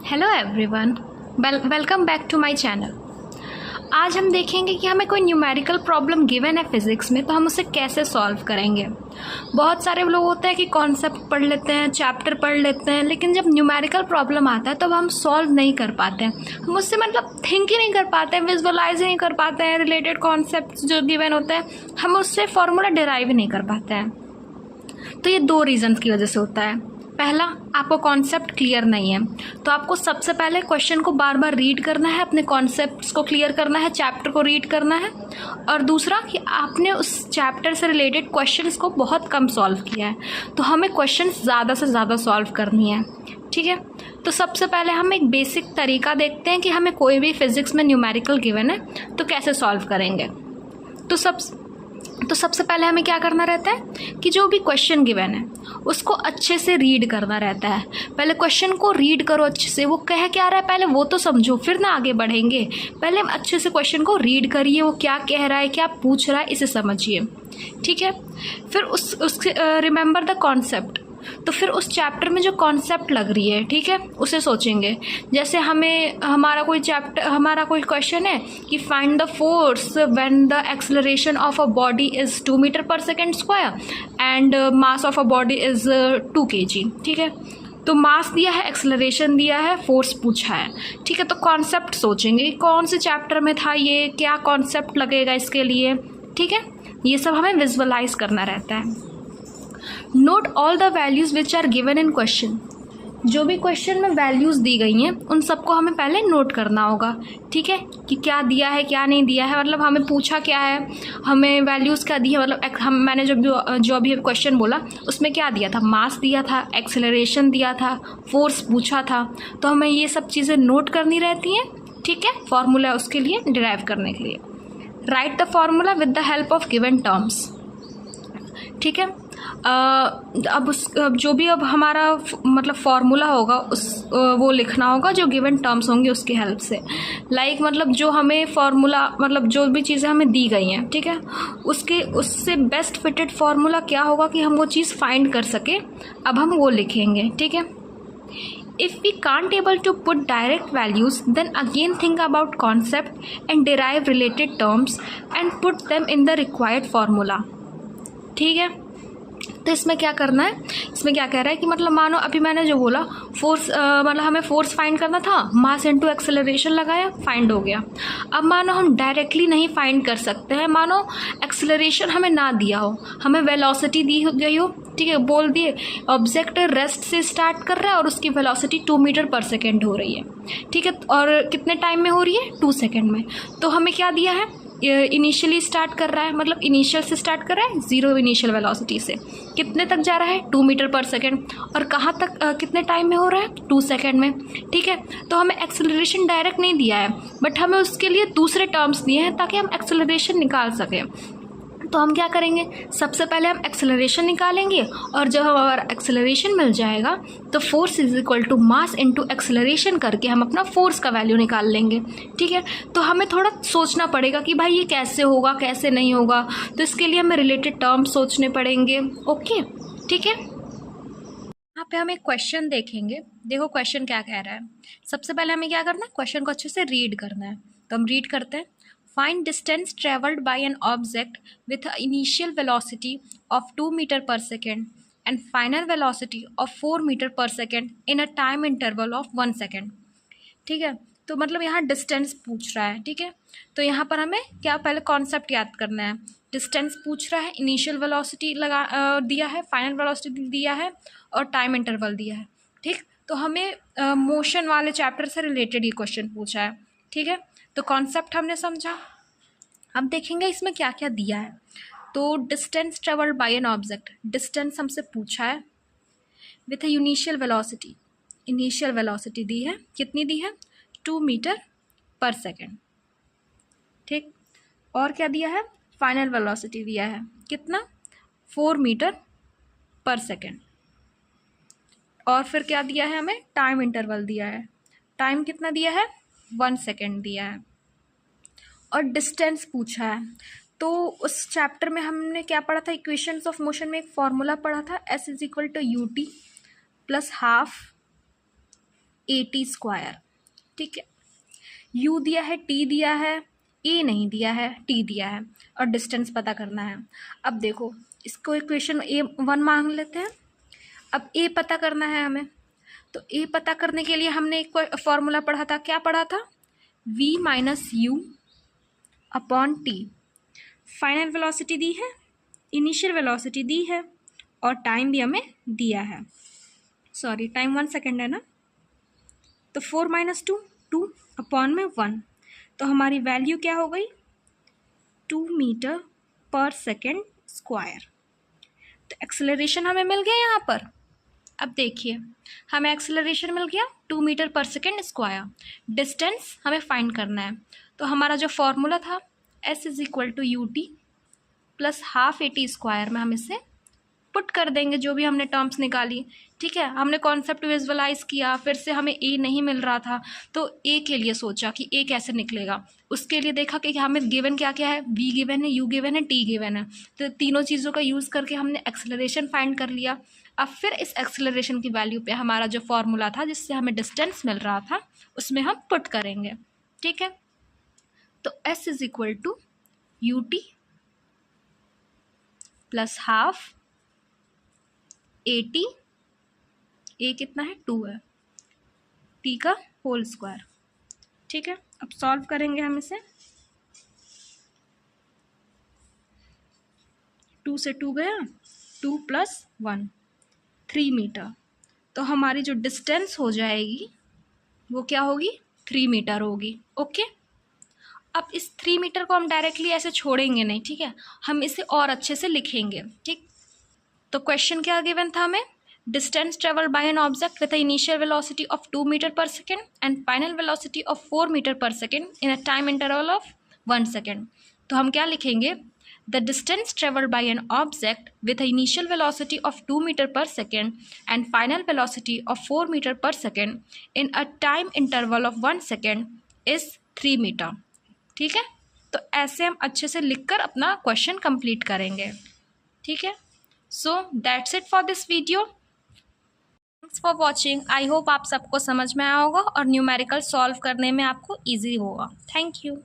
Hello everyone, welcome back to my channel. आज हम देखेंगे कि हमें कोई न्यूमेरिकल प्रॉब्लम गिवन है फिज़िक्स में तो हम उसे कैसे सॉल्व करेंगे। बहुत सारे लोग होते हैं कि कॉन्सेप्ट पढ़ लेते हैं, चैप्टर पढ़ लेते हैं, लेकिन जब न्यूमेरिकल प्रॉब्लम आता है तो हम सॉल्व नहीं कर पाते हैं। हम उससे थिंक ही नहीं कर पाते हैं, विजुअलाइज नहीं कर पाते हैं। रिलेटेड कॉन्सेप्ट जो गिवन होते हैं हम उससे फॉर्मूला डिराइव ही नहीं कर पाते हैं। तो ये दो रीज़न्स की वजह से होता है। पहला, आपको कॉन्सेप्ट क्लियर नहीं है, तो आपको सबसे पहले क्वेश्चन को बार बार रीड करना है, अपने कॉन्सेप्ट्स को क्लियर करना है, चैप्टर को रीड करना है। और दूसरा कि आपने उस चैप्टर से रिलेटेड क्वेश्चंस को बहुत कम सॉल्व किया है, तो हमें क्वेश्चंस ज़्यादा से ज़्यादा सॉल्व करनी है। ठीक है, तो सबसे पहले हम एक बेसिक तरीका देखते हैं कि हमें कोई भी फिज़िक्स में न्यूमेरिकल गिवन है तो कैसे सॉल्व करेंगे। तो सबसे पहले हमें क्या करना रहता है कि जो भी क्वेश्चन गिवन है उसको अच्छे से रीड करना रहता है। पहले क्वेश्चन को रीड करो अच्छे से, वो कह क्या रहा है पहले वो तो समझो, फिर ना आगे बढ़ेंगे। पहले हम अच्छे से क्वेश्चन को रीड करिए, वो क्या कह रहा है, क्या पूछ रहा है, इसे समझिए। ठीक है, फिर उसके रिमेंबर द कॉन्सेप्ट। तो फिर उस चैप्टर में जो कॉन्सेप्ट लग रही है, ठीक है, उसे सोचेंगे। जैसे हमारा कोई क्वेश्चन है कि find the force when the acceleration of a body is 2 metre पर second square and mass of a body is 2 kg। ठीक है, तो मास दिया है, एक्सेलरेशन दिया है, फोर्स पूछा है। ठीक है, तो कॉन्सेप्ट सोचेंगे कौन से चैप्टर में था, ये क्या कॉन्सेप्ट लगेगा इसके लिए। ठीक है, ये सब हमें विजुअलाइज करना रहता है। Note all the values which are given in question. जो भी क्वेश्चन में वैल्यूज़ दी गई हैं उन सबको हमें पहले नोट करना होगा। ठीक है, कि क्या दिया है क्या नहीं दिया है, मतलब हमें पूछा क्या है, हमें वैल्यूज़ क्या दी है, मतलब मैंने जो अभी क्वेश्चन बोला उसमें क्या दिया था, मास दिया था, एक्सेलरेशन दिया था, फोर्स पूछा था। तो हमें ये सब चीज़ें नोट करनी रहती हैं। ठीक है, फार्मूला उसके लिए डिराइव करने के लिए। Right the formula with the help of given terms. ठीक है, अब जो भी अब हमारा फार्मूला होगा वो लिखना होगा जो गिवन टर्म्स होंगे उसकी हेल्प से। जो हमें फार्मूला जो भी चीज़ें हमें दी गई हैं, ठीक है, उससे बेस्ट फिटेड फार्मूला क्या होगा कि हम वो चीज़ फाइंड कर सके। अब हम वो लिखेंगे। ठीक है, If we can't able to put direct values, then again think about concept and derive related terms and put them in the required formula। ठीक है, तो इसमें क्या करना है, इसमें क्या कह रहा है कि मानो अभी मैंने जो बोला फोर्स हमें फोर्स फाइंड करना था, मास इनटू एक्सेलरेशन लगाया, फाइंड हो गया। अब मानो हम डायरेक्टली नहीं फाइंड कर सकते हैं, मानो एक्सेलरेशन हमें ना दिया हो, हमें वेलोसिटी दी गई हो। ठीक है, बोल दिए ऑब्जेक्ट रेस्ट से स्टार्ट कर रहा है और उसकी वेलोसिटी 2 मीटर पर सेकेंड हो रही है। ठीक है, और कितने टाइम में हो रही है, 2 सेकेंड में। तो हमें क्या दिया है, इनिशियली स्टार्ट कर रहा है, इनिशियल से स्टार्ट कर रहा है, 0 इनिशियल वेलोसिटी से कितने तक जा रहा है, 2 मीटर पर सेकेंड, और कहाँ तक कितने टाइम में हो रहा है, 2 सेकेंड में। ठीक है, तो हमें एक्सेलरेशन डायरेक्ट नहीं दिया है, बट हमें उसके लिए दूसरे टर्म्स दिए हैं ताकि हम एक्सेलरेशन निकाल सकें। तो हम क्या करेंगे, सबसे पहले हम एक्सेलरेशन निकालेंगे, और जब हमारा एक्सेलरेशन मिल जाएगा तो force is equal to mass into acceleration करके हम अपना फोर्स का वैल्यू निकाल लेंगे। ठीक है, तो हमें थोड़ा सोचना पड़ेगा कि भाई ये कैसे होगा कैसे नहीं होगा, तो इसके लिए हमें रिलेटेड टर्म्स सोचने पड़ेंगे। ओके, ठीक है, यहाँ पे हम एक क्वेश्चन देखेंगे। देखो क्वेश्चन क्या कह रहा है। सबसे पहले हमें क्या करना है, क्वेश्चन को अच्छे से रीड करना है। तो हम रीड करते हैं। Find distance traveled by an object with an initial velocity of 2 meter per second and final velocity of 4 meter per second in a time interval of 1 second। ठीक है, तो यहाँ डिस्टेंस पूछ रहा है। ठीक है, तो यहाँ पर हमें क्या पहले कॉन्सेप्ट याद करना है। डिस्टेंस पूछ रहा है, इनिशियल वेलोसिटी दिया है, फाइनल वेलोसिटी दिया है, और टाइम इंटरवल दिया है। ठीक, तो हमें मोशन वाले चैप्टर से रिलेटेड ये क्वेश्चन पूछा है। ठीक है, तो कॉन्सेप्ट हमने समझा। अब देखेंगे इसमें क्या क्या दिया है। तो distance travelled by an object, distance हमसे पूछा है with initial velocity, initial velocity दी है, कितनी दी है, 2 मीटर पर सेकेंड। ठीक, और क्या दिया है, फाइनल वेलोसिटी दिया है, कितना, 4 मीटर पर सेकेंड। और फिर क्या दिया है, हमें टाइम इंटरवल दिया है, टाइम कितना दिया है, 1 सेकेंड दिया है, और डिस्टेंस पूछा है। तो उस चैप्टर में हमने क्या पढ़ा था, इक्वेशंस ऑफ मोशन में एक फॉर्मूला पढ़ा था, S is equal to ut plus half 80 square. ठीक है, u दिया है, t दिया है, a नहीं दिया है, t दिया है, और डिस्टेंस पता करना है। अब देखो इसको इक्वेशन A1 मांग लेते हैं। अब a पता करना है हमें, तो a पता करने के लिए हमने एक फॉर्मूला पढ़ा था। क्या पढ़ा था? v minus u upon t. Final velocity दी है, इनिशियल वेलोसिटी दी है, और टाइम भी हमें दिया है। सॉरी, टाइम 1 सेकेंड है ना, तो 4 माइनस 2, 2 अपॉन में 1, तो हमारी वैल्यू क्या हो गई? 2 मीटर पर सेकेंड स्क्वायर। तो एक्सेलरेशन हमें मिल गया यहाँ पर। अब देखिए, हमें एक्सेलरेशन मिल गया 2 मीटर पर सेकेंड स्क्वायर। डिस्टेंस हमें फाइंड करना है, तो हमारा जो फॉर्मूला था s is equal to u t plus half a t square में हम इसे पुट कर देंगे, जो भी हमने टर्म्स निकाली। ठीक है, हमने कॉन्सेप्ट विजुअलाइज किया, फिर से हमें ए नहीं मिल रहा था, तो ए के लिए सोचा कि ए कैसे निकलेगा। उसके लिए देखा कि हमें गिवन क्या क्या है, वी गिवन है, यू गिवन है, टी गिवन है, तो तीनों चीज़ों का यूज़ करके हमने एक्सेलरेशन फाइंड कर लिया। अब फिर इस एक्सेलरेशन की वैल्यू पे हमारा जो फॉर्मूला था जिससे हमें डिस्टेंस मिल रहा था उसमें हम पुट करेंगे। ठीक है, तो s is equal to u t plus half a t, a कितना है? 2 है, टी का होल स्क्वायर। ठीक है, अब सॉल्व करेंगे हम इसे। 2 से 2 गया, 2 प्लस 1, 3 मीटर। तो हमारी जो डिस्टेंस हो जाएगी वो क्या होगी? 3 मीटर होगी। ओके, अब इस 3 मीटर को हम डायरेक्टली ऐसे छोड़ेंगे नहीं। ठीक है, हम इसे और अच्छे से लिखेंगे। ठीक, तो क्वेश्चन क्या गिवन था हमें? Distance travel by an object with initial velocity of 2 metre पर second and final velocity of 4 metre पर second in a time interval of 1 second. तो हम क्या लिखेंगे? The distance travelled by an object with initial velocity of 2 metre पर second and final velocity of 4 metre पर second in a time interval of 1 second is 3 metre. ठीक है, तो ऐसे हम अच्छे से लिखकर अपना क्वेश्चन कंप्लीट करेंगे। ठीक है, so that's it for this video. Thanks for watching. I hope आप सबको समझ में आया होगा और न्यूमेरिकल सॉल्व करने में आपको ईजी होगा। Thank you.